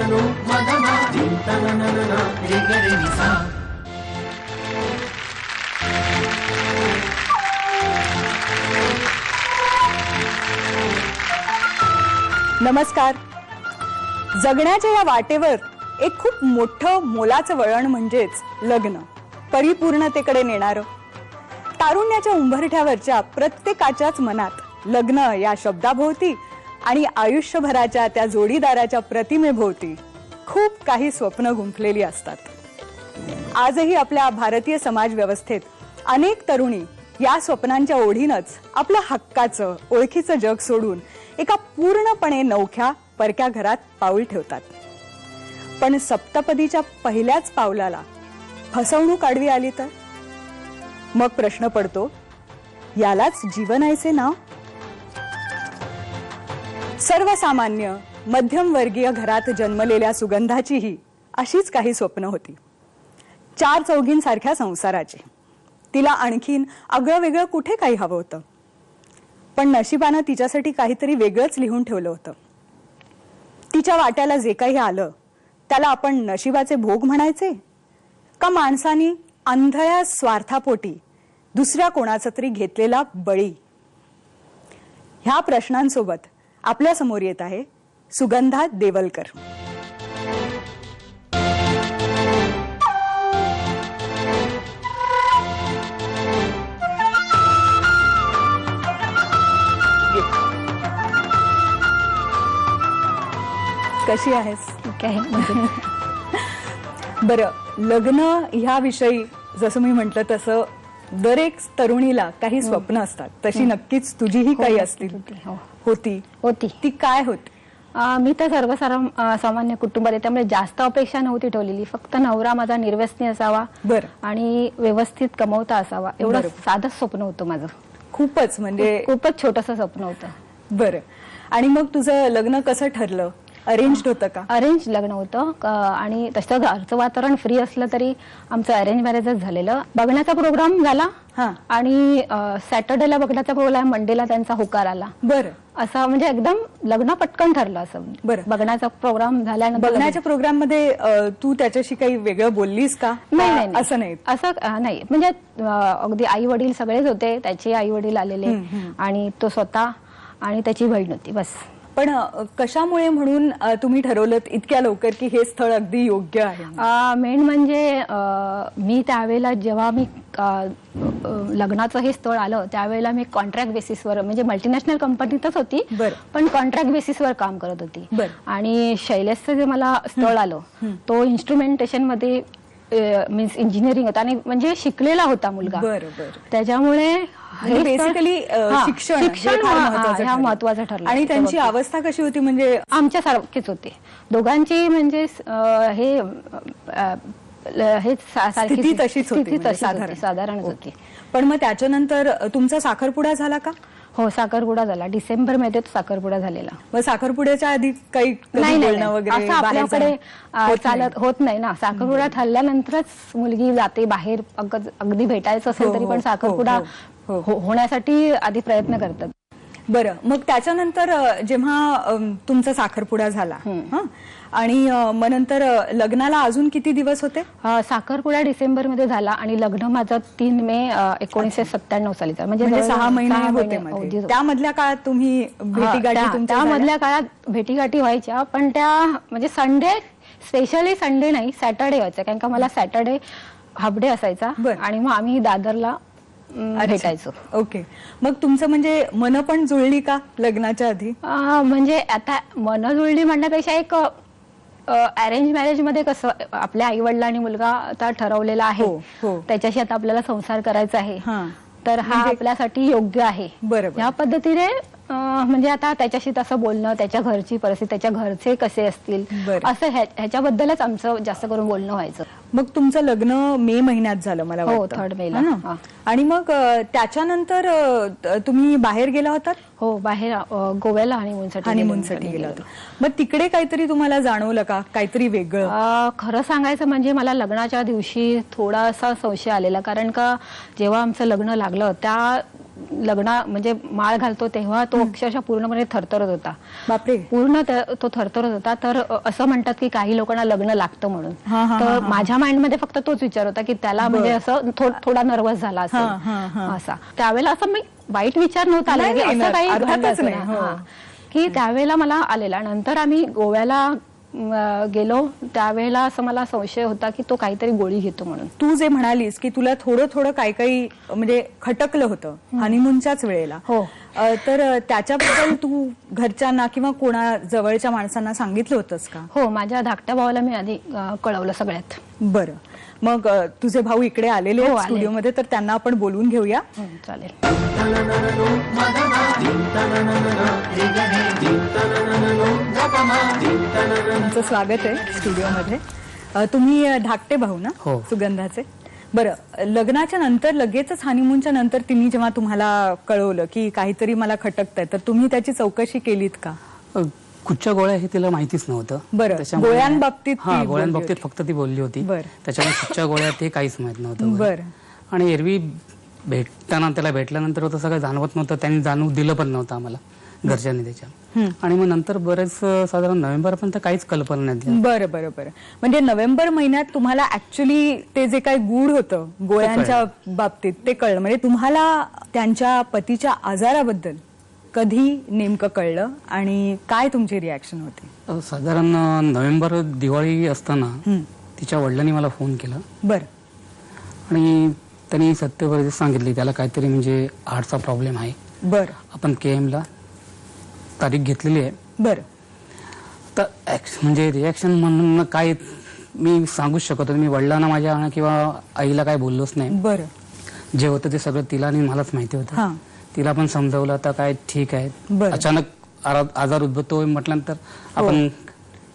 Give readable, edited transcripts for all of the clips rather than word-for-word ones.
No Madna धिंतनननना रे नि सा. नमस्कार. जगण्याच्या या वाटेवर एक खूप मोठं मोलाचं वळण म्हणजेच लग्न, परिपूर्णतेकडे नेणारं. तारुण्याच्या उंबरठ्यावरच्या प्रत्येकाच्याच मनात लग्न या शब्दाभोवती आणि आयुष्यभराच्या त्या जोडीदाराच्या प्रतिमेभोवती खूप काही स्वप्न गुंफलेली असतात. आजही आपल्या भारतीय समाज व्यवस्थेत अनेक तरुणी या स्वप्नांच्या ओढीनच आपलं हक्काचं ओळखीचं जग सोडून एका पूर्णपणे नवख्या परक्या घरात पाऊल ठेवतात. पण सप्तपदीच्या पहिल्याच पावलाला फसवणूक आडवी आली तर मग प्रश्न पडतो, यालाच जीवनाचे नाव? सर्वसामान्य मध्यमवर्गीय घरात जन्मलेल्या सुगंधाचीही अशीच काही स्वप्न होती. 4 चौघींसारख्या संसाराची. तिला आणखीन आगळं वेगळं कुठे काही हवं होतं. पण नशिबानं तिच्यासाठी काहीतरी वेगळंच लिहून ठेवलं होतं. तिच्या वाट्याला जे काही आलं त्याला आपण नशिबाचे भोग म्हणायचे का माणसानी अंधळ्या स्वार्थापोटी दुसऱ्या कोणाचा तरी घेतलेला बळी? ह्या प्रश्नांसोबत आपल्या समोर येत आहे सुगंधा देवलकर. कशी आहेस? काय बरं, लग्न ह्या विषयी जसं मी म्हटलं तसं दरेक तरुणीला काही स्वप्न असतात. तशी नक्कीच तुझीही काही असतील. होती ती काय होती? मी तर सामान्य कुटुंबात आहे, त्यामुळे जास्त अपेक्षा नव्हती ठेवलेली. फक्त नवरा माझा निर्व्यसनी असावा आणि व्यवस्थित कमवता असावा, एवढं साधं स्वप्न होतं माझं. खूपच म्हणजे खूपच छोटंसं स्वप्न होतं. बरं, आणि मग तुझं लग्न कसं ठरलं? अरेंज होतं का? अरेंज लग्न होतं आणि तसं घरचं वातावरण फ्री असलं तरी आमचं अरेंज मॅरेजच झालेलं. बघण्याचा प्रोग्राम झाला आणि सॅटर्डेला बघण्याचा प्रोग्राम, मंडेला त्यांचा होकार आला. बरं, असं म्हणजे एकदम लग्न पटकन ठरलं असं. बरं, बघण्याचा प्रोग्राम झाल्यानंतर बघण्याच्या प्रोग्राम मध्ये तू त्याच्याशी काही वेगळं बोललीस का? नाही, असं नाही. असं नाही, म्हणजे अगदी आई वडील सगळेच होते. त्याचे आई वडील आलेले आणि तो स्वतः आणि त्याची बहीण होती, बस. पण कशामुळे म्हणून तुम्ही ठरवलं इतक्या लवकर की हे स्थळ अगदी योग्य आहे? मेन म्हणजे मी त्यावेळेला जेव्हा मी लग्नाचं हे स्थळ आलं त्यावेळेला मी कॉन्ट्रॅक्ट बेसिसवर, म्हणजे मल्टीनॅशनल कंपनीतच होती पण कॉन्ट्रॅक्ट बेसिसवर काम करत होती. आणि शैलेशचं जे मला स्थळ आलं तो इन्स्ट्रुमेंटेशन मध्ये मीन्स इंजिनिअरिंग होता आणि म्हणजे शिकलेला होता मुलगा. त्याच्यामुळे बेसिकली शिक्षण हा महत्वाचं ठरलं. आणि त्यांची अवस्था कशी होती? म्हणजे आमच्या सारखीच होती दोघांची, म्हणजे स्थिती तशीच होती, साधारण होती. पण मग त्याच्यानंतर तुमचा साखरपुडा झाला का? हो, साखरपुडा झाला. डिसेंबर मध्ये साखरपुडा झालेला. मग साखरपुड्याच्या आधी काही बोलणं वगैरे असं आपल्याकडे चालत होत नाही ना. साखरपुडा ठरल्यानंतरच मुलगी जाते बाहेर. अगदी भेटायचं असेल तरी पण साखरपुडा होण्यासाठी आधी प्रयत्न करतात. बरं, मग त्याच्यानंतर जेव्हा तुमचा साखरपुडा झाला आणि मग नंतर लग्नाला अजून किती दिवस होते? साखरपुडा डिसेंबर मध्ये झाला आणि लग्न माझं 3 मे 1997 साली झालं. म्हणजे 6 महिने होते. त्यामधल्या काळात तुम्ही भेटीगाठी? त्यामधल्या काळात भेटीगाठी व्हायच्या, पण त्या म्हणजे संडे, स्पेशली संडे नाही, सॅटर्डे व्हायचा. कारण का मला सॅटर्डे हाफ डे असायचा आणि मग आम्ही दादरला भेटायचो. ओके, मग तुमचं म्हणजे मन पण जुळली का लग्नाच्या आधी? म्हणजे आता मन जुळली म्हणण्यापेक्षा एक अरेंज मॅरेज मध्ये कसं आपल्या आई वडिलांनी मुलगा आता ठरवलेला आहे, त्याच्याशी आता आपल्याला संसार करायचा आहे, तर हा आपल्यासाठी योग्य आहे. बरोबर, या पद्धतीने म्हणजे आता त्याच्याशी तसं बोलणं, त्याच्या घरची परिस्थिती, त्याच्या घरचे कसे असतील असं ह्याच्याबद्दलच आमचं जास्त करून बोलणं व्हायचं. मग तुमचं लग्न मे महिन्यात झालं मला वाटतं? 3 मेला. आणि मग त्याच्यानंतर तुम्ही बाहेर गेला होतात? हो, बाहेर गोव्याला हनीमूनसाठी गेला होता. मग तिकडे काहीतरी तुम्हाला जाणवलं का, काहीतरी वेगळं? खरं सांगायचं म्हणजे मला लग्नाच्या दिवशी थोडासा संशय आलेला. कारण का जेव्हा आमचं लग्न लागलं त्या लग्ना म्हणजे माळ घालतो तेव्हा तो अक्षरशः पूर्णपणे थरथरत होता. बापरे. पूर्ण तो थरथरत होता. तर असं म्हणतात की काही लोकांना लग्न लागतं म्हणून. तर माझ्या माइंडमध्ये फक्त तोच विचार होता की त्याला म्हणजे असं थोडा नर्वस झाला असेल असा. त्यावेळेला असं मी वाईट विचार नव्हता आला असं काही घडलंच नाही की त्यावेळेला मला आलेला. नंतर आम्ही गोव्याला गेलो त्यावेळेला असं मला संशय होता की तो काहीतरी गोळी घेतो म्हणून. तू जे म्हणालीस की तुला थोडं थोडं काही म्हणजे खटकलं होतं हनीमूनच्याच वेळेला. हो. तर त्याच्याबद्दल तू घरच्यांना किंवा कोणा जवळच्या माणसांना सांगितलं होतंस का? हो, माझ्या धाकट्या भावाला मी आधी कळवलं सगळ्यात. बरं, मग तुझे भाऊ इकडे आलेले आहेत स्टुडिओमध्ये, तर त्यांना आपण बोलवून घेऊया. चालेल. तुमचं स्वागत आहे स्टुडिओमध्ये. तुम्ही धाकटे भाऊ ना? हो. सुगंधाचे. बरं, लग्नाच्या नंतर लगेचच हनीमूनच्या नंतर तिने जेव्हा तुम्हाला कळवलं की काहीतरी मला खटकतंय, तर तुम्ही त्याची चौकशी केलीत का? कुठच्या गोळ्या हे तिला माहितीच नव्हतं. बरं, गोळ्यांबाबतीत गोळ्यांबाबतीत फक्त ती बोलली होती. त्याच्यामुळे कुठच्या गोळ्या ते काहीच माहित नव्हतं. बरं. आणि एरवी भेटताना त्याला भेटल्यानंतर होतं सगळं जाणवत नव्हतं, त्यांनी जाणवू दिलं पण नव्हतं आम्हाला घरच्यांनी त्याच्या. आणि मग नंतर बरेच साधारण नोव्हेंबरपर्यंत काहीच कल्पना नाही. बरं बरं बरं. म्हणजे नोव्हेंबर महिन्यात तुम्हाला ऍक्च्युली ते जे काही गूढ होतं गोळ्यांच्या बाबतीत ते कळलं. म्हणजे तुम्हाला त्यांच्या पतीच्या आजाराबद्दल कधी नेमकं कळलं आणि काय तुमची रिॲक्शन होती? साधारण नोव्हेंबर दिवाळी असताना तिच्या वडिलांनी मला फोन केला. बरं. आणि त्यांनी सत्य परिस्थिती सांगितली, त्याला काहीतरी म्हणजे हार्टचा प्रॉब्लेम आहे. बरं. आपण KM ला तारीख घेतलेली आहे. बरं. तर म्हणजे रिॲक्शन म्हणून काय मी सांगूच शकतो. मी वडिलांना माझ्या किंवा आईला काय बोललोच नाही. बरं. जे होतं ते सगळं तिला आणि मलाच माहिती होतं. तिला पण समजावलं आता काय ठीक आहे. अचानक आजार उद्भवतो म्हटल्यानंतर आपण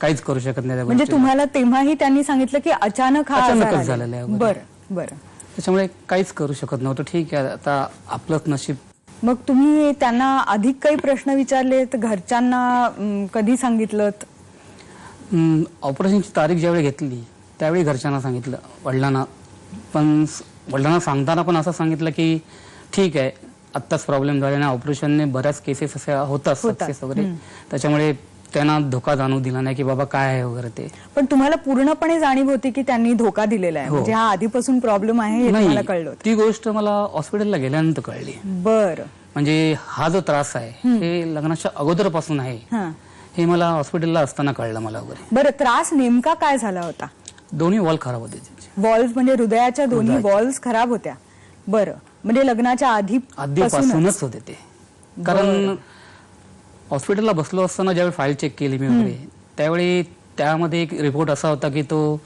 काहीच करू शकत नाही. म्हणजे तुम्हाला तेव्हाही त्यांनी सांगितलं की अचानकच झालेलं आहे. बरं बरं. त्याच्यामुळे काहीच करू शकत नव्हतं. ठीक आहे, आता आपलंच नशीब. मग तुम्ही त्यांना अधिक काही प्रश्न विचारले तर घरच्यांना कधी सांगितलं? ऑपरेशनची तारीख ज्यावेळी घेतली त्यावेळी घरच्यांना सांगितलं, वडिलांना. पण वडिलांना सांगताना पण असं सांगितलं की ठीक आहे, आत्ताच प्रॉब्लेम झाल्याने ऑपरेशनने बऱ्याच केसेस अशा होतात सक्सेस वगैरे, त्याच्यामुळे त्यांना धोका जाणवू दिला नाही की बाबा काय आहे वगैरे ते. पण तुम्हाला पूर्णपणे जाणीव होती की त्यांनी धोका दिलेला आहे, म्हणजे हा आधीपासून प्रॉब्लेम आहे हे तुम्हाला कळलं? ती गोष्ट मला हॉस्पिटलला गेल्यानंतर कळली. बरं. म्हणजे हा जो त्रास आहे हे लग्नाच्या अगोदरपासून आहे हे मला हॉस्पिटलला असताना कळलं मला वगैरे. बरं, त्रास नेमका काय झाला होता? दोन्ही वॉल खराब होते. वॉल्स म्हणजे हृदयाच्या दोन्ही वॉल्स खराब होत्या. बरं, म्हणजे लग्नाच्या आधीपासूनच होते ते. कारण हॉस्पिटलला बसलो असताना ज्यावेळी फाईल चेक केली मी वगैरे, त्यावेळी त्यामध्ये एक रिपोर्ट असा होता की तो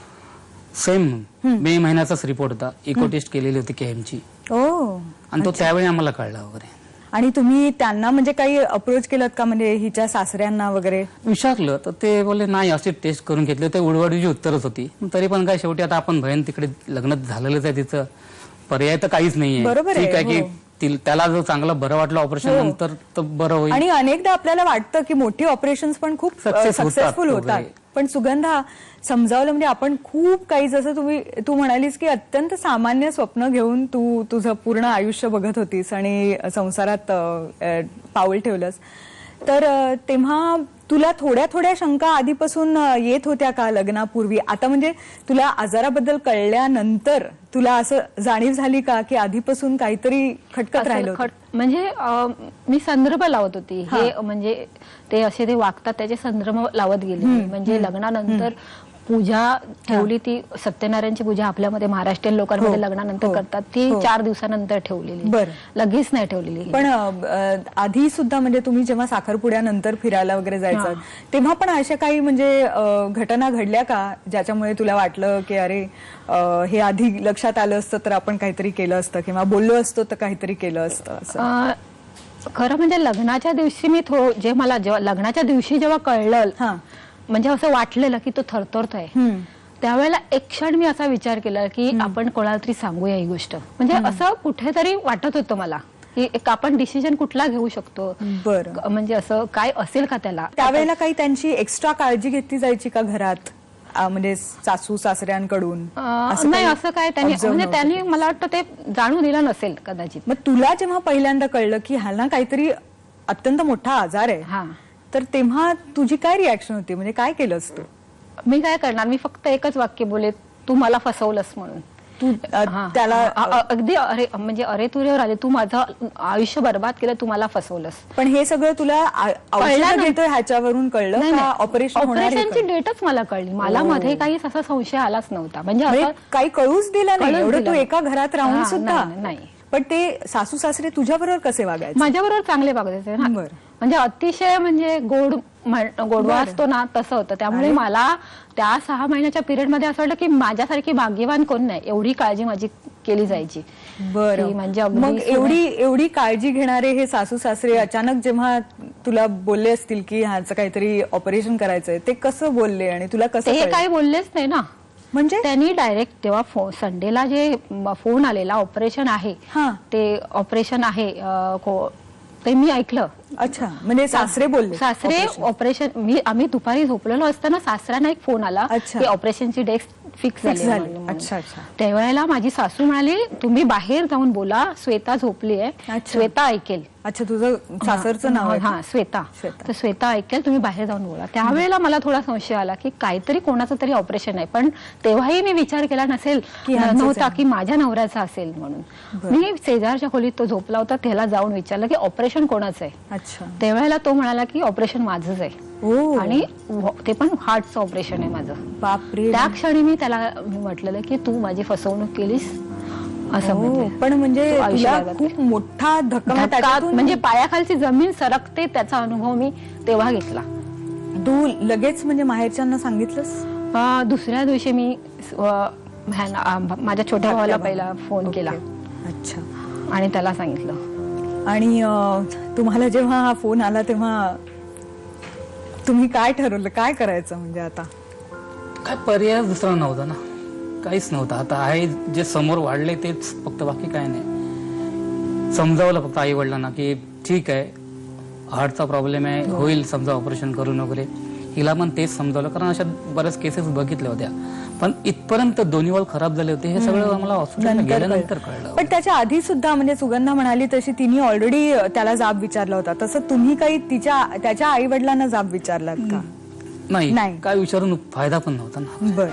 सेम मे महिन्याचाच रिपोर्ट होता. इको टेस्ट केलेली होती KM ची. आणि तो त्यावेळी आम्हाला कळला वगैरे. आणि तुम्ही त्यांना म्हणजे काही अप्रोच केलं का, म्हणजे हिच्या सासऱ्यांना वगैरे विचारलं तर ते बोलले नाही, असे टेस्ट करून घेतले. ते उडवाडीची उत्तरच होती. तरी पण काय शेवटी आता आपण बहीण तिकडे लग्न झालेलंच आहे, तिचं पर्याय तर काहीच नाहीये. ठीक आहे की त्याला जर चांगलं बरं वाटलं ऑपरेशन नंतर तर बरं होईल. आणि अनेकदा आपल्याला वाटतं की मोठी ऑपरेशन्स पण खूप सक्सेसफुल होतात. पण सुगंधा समजावलं म्हणजे आपण खूप काही, जसं तू म्हणालीस की अत्यंत सामान्य स्वप्न घेऊन तू तुझं पूर्ण आयुष्य बघत होतीस आणि संसारात पाऊल ठेवलंस. तर तेव्हा तुला थोड्या थोड्या शंका आधीपासून येत होत्या का लग्नापूर्वी? आता म्हणजे तुला आजाराबद्दल कळल्यानंतर तुला असं जाणीव झाली का की आधीपासून काहीतरी खटकत राहिलं? म्हणजे मी संदर्भ लावत होती. हे म्हणजे ते असे ते वागतात त्याचे संदर्भ लावत गेले. म्हणजे लग्नानंतर पूजा ठेवली, ती सत्यनारायणची पूजा आपल्यामध्ये महाराष्ट्रीयन लोकांमध्ये लग्नानंतर करतात, ती 4 दिवसानंतर ठेवलेली, लगेच नाही ठेवलेली. पण आधी सुद्धा म्हणजे तुम्ही जेव्हा साखरपुड्यानंतर फिरायला वगैरे जायचं तेव्हा पण अशा काही म्हणजे घटना घडल्या का ज्याच्यामुळे तुला वाटलं की अरे हे आधी लक्षात आलं असतं तर आपण काहीतरी केलं असतं किंवा बोललो असतो तर काहीतरी केलं असतं असं? खरं म्हणजे लग्नाच्या दिवशी मी जे मला जेव्हा लग्नाच्या दिवशी जेव्हा कळलं, म्हणजे असं वाटलेलं की तो थरथरतोय, त्यावेळेला एक क्षण मी असा विचार केला की आपण कोणाला तरी सांगूया ही गोष्ट. म्हणजे असं कुठेतरी वाटत होतं मला की आपण डिसिजन कुठला घेऊ शकतो. बरं. म्हणजे असं काय असेल का त्याला? त्यावेळेला काही त्यांची एक्स्ट्रा काळजी घेतली जायची का घरात? म्हणजे सासू सासऱ्यांकडून नाही असं काय त्यांनी म्हणजे त्यांनी मला वाटतं ते जाणून दिलं नसेल कदाचित. मग तुला जेव्हा पहिल्यांदा कळलं की ह्याला काहीतरी अत्यंत मोठा आजार आहे, तर तेव्हा तुझी काय रिॲक्शन होती? म्हणजे काय केलंस तू? मी काय करणार, मी फक्त एकच वाक्य बोले, तू मला फसवलंस म्हणून. तू त्याला अगदी अरे म्हणजे अरे तुझ्यावर आले, तू माझं आयुष्य बर्बाद केलं, तू मला फसवलंस. पण हे सगळं तुला औषध घेतोय ह्याच्यावरून कळलं का? ऑपरेशनची डेटच मला कळली. मला मध्ये काहीच असा संशय आलाच नव्हता. म्हणजे काही कळूच दिलं नाही एवढं तू एका घरात राहून सुद्धा. नाही. पण ते सासू सासरे तुझ्याबरोबर कसे वागायचे? माझ्याबरोबर चांगले वागायचे ना, म्हणजे अतिशय म्हणजे गोडवा असतो ना तसं होतं. त्यामुळे मला त्या 6 महिन्याच्या पिरियड मध्ये असं वाटलं की माझ्यासारखी भाग्यवान कोण नाही, एवढी काळजी माझी केली जायची. बरं, म्हणजे मग एवढी काळजी घेणारे हे सासू सासरे अचानक जेव्हा तुला बोलले असतील की ह्याचं काहीतरी ऑपरेशन करायचंय, ते कसं बोलले आणि तुला कसं? ते काही बोललेच नाही ना. म्हणजे त्यांनी डायरेक्ट तेव्हा संडेला जे फोन आलेला ऑपरेशन आहे, ते ऑपरेशन आहे ते मी ऐकलं. अच्छा, म्हणजे सासरे बोलले? सासरे ऑपरेशन, आम्ही दुपारी झोपलेलो असताना सासऱ्यांना एक फोन आला की ऑपरेशनची डेट फिक्स झाली. अच्छा अच्छा. त्यावेळेला माझी सासू म्हणाली, तुम्ही बाहेर जाऊन बोला, श्वेता झोपली आहे, श्वेता ऐकेल. अच्छा, तुझं सासरचं नाव? हा, श्वेता. तर श्वेता ऐकेल, तुम्ही बाहेर जाऊन बोला. त्यावेळेला मला थोडा संशय आला की काहीतरी कोणाचं तरी ऑपरेशन आहे. पण तेव्हाही मी विचार केला नव्हता की माझ्या नवऱ्याचा असेल म्हणून. मी शेजारच्या खोलीत तो झोपला होता, त्याला जाऊन विचारलं की ऑपरेशन कोणाचं आहे. अच्छा. त्यावेळेला तो म्हणाला की ऑपरेशन माझंच आहे, आणि ते पण हार्टचं ऑपरेशन आहे माझं. बापरे. त्या क्षणी मी त्याला म्हटलेलं की तू माझी फसवणूक केलीस असं म्हटलं. पण म्हणजे खूप मोठा धक्का, म्हणजे पायाखालची जमीन सरकते त्याचा अनुभव मी तेव्हा घेतला. तू लगेच म्हणजे माहेरच्यांना सांगितलंस? दुसऱ्या दिवशी मी माझ्या छोट्या भावाला पहिला फोन केला. अच्छा. आणि त्याला सांगितलं. आणि तुम्हाला जेव्हा हा फोन आला तेव्हा तुम्ही काय ठरवलं, काय करायचं? म्हणजे आता काय पर्याय दुसरा नव्हता ना, काहीच नव्हतं. आता आहे जे समोर वाढले तेच फक्त, बाकी काय नाही. समजावलं फक्त आई वडिलांना की ठीक आहे, हार्टचा प्रॉब्लेम आहे, होईल समजा ऑपरेशन करून वगैरे. हिला पण तेच समजावलं, कारण अशा बऱ्याच केसेस बघितल्या होत्या. पण इथपर्यंत दोन्ही वाल खराब झाले होते हे सगळं आम्हाला हॉस्पिटलला गेल्यानंतर कळलं. पण त्याच्या आधी सुद्धा म्हणजे सुगंधा म्हणाली तशी तिने ऑलरेडी त्याला जाब विचारला होता, तसं तुम्ही काही त्याच्या आई वडिलांना जाब विचारलात का? नाही, काय विचारून फायदा पण नव्हता ना. बरं.